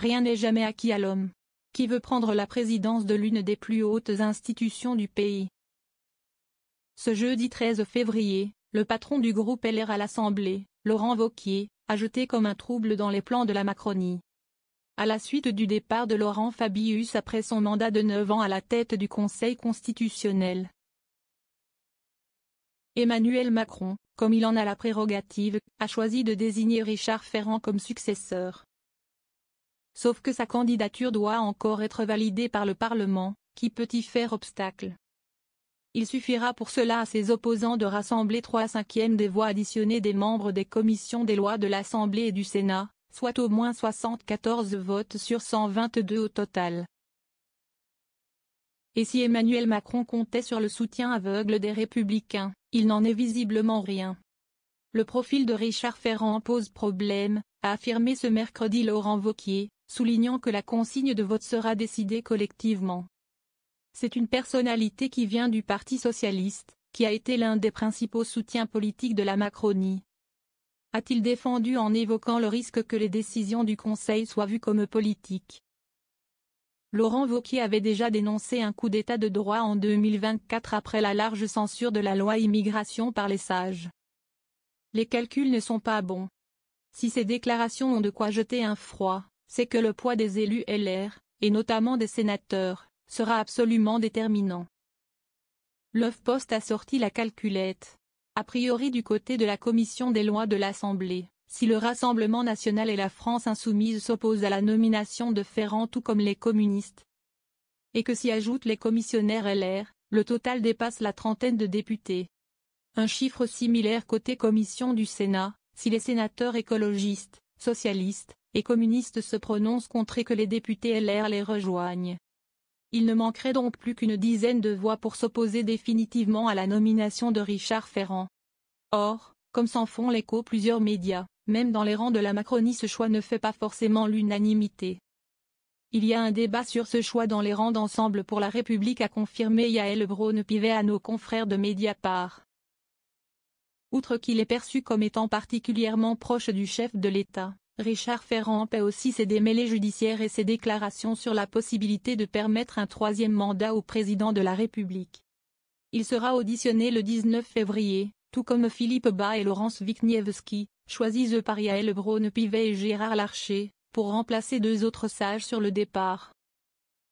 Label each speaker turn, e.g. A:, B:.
A: Rien n'est jamais acquis à l'homme qui veut prendre la présidence de l'une des plus hautes institutions du pays. Ce jeudi 13 février, le patron du groupe LR à l'Assemblée, Laurent Wauquiez, a jeté comme un trouble dans les plans de la Macronie. À la suite du départ de Laurent Fabius après son mandat de 9 ans à la tête du Conseil constitutionnel, Emmanuel Macron, comme il en a la prérogative, a choisi de désigner Richard Ferrand comme successeur. Sauf que sa candidature doit encore être validée par le Parlement, qui peut y faire obstacle. Il suffira pour cela à ses opposants de rassembler 3/5 des voix additionnées des membres des commissions des lois de l'Assemblée et du Sénat, soit au moins 74 votes sur 122 au total. Et si Emmanuel Macron comptait sur le soutien aveugle des Républicains, il n'en est visiblement rien. Le profil de Richard Ferrand pose problème, a affirmé ce mercredi Laurent Wauquiez, soulignant que la consigne de vote sera décidée collectivement. C'est une personnalité qui vient du Parti socialiste, qui a été l'un des principaux soutiens politiques de la Macronie, a-t-il défendu en évoquant le risque que les décisions du Conseil soient vues comme politiques. Laurent Wauquiez avait déjà dénoncé un coup d'état de droit en 2024 après la large censure de la loi immigration par les sages. Les calculs ne sont pas bons. Si ces déclarations ont de quoi jeter un froid, c'est que le poids des élus LR, et notamment des sénateurs, sera absolument déterminant. L'HuffPost a sorti la calculette. A priori du côté de la commission des lois de l'Assemblée, si le Rassemblement national et la France insoumise s'opposent à la nomination de Ferrand tout comme les communistes, et que s'y ajoutent les commissionnaires LR, le total dépasse la trentaine de députés. Un chiffre similaire côté commission du Sénat, si les sénateurs écologistes, socialistes et communistes se prononcent contre et que les députés LR les rejoignent. Il ne manquerait donc plus qu'une dizaine de voix pour s'opposer définitivement à la nomination de Richard Ferrand. Or, comme s'en font l'écho plusieurs médias, même dans les rangs de la Macronie ce choix ne fait pas forcément l'unanimité. Il y a un débat sur ce choix dans les rangs d'Ensemble pour la République, a confirmé Yael Braun-Pivet à nos confrères de Mediapart. Outre qu'il est perçu comme étant particulièrement proche du chef de l'État, Richard Ferrand paie aussi ses démêlés judiciaires et ses déclarations sur la possibilité de permettre un troisième mandat au président de la République. Il sera auditionné le 19 février, tout comme Philippe Bas et Laurence Wiśniewski, choisis par Yael Braun-Pivet et Gérard Larcher, pour remplacer deux autres sages sur le départ.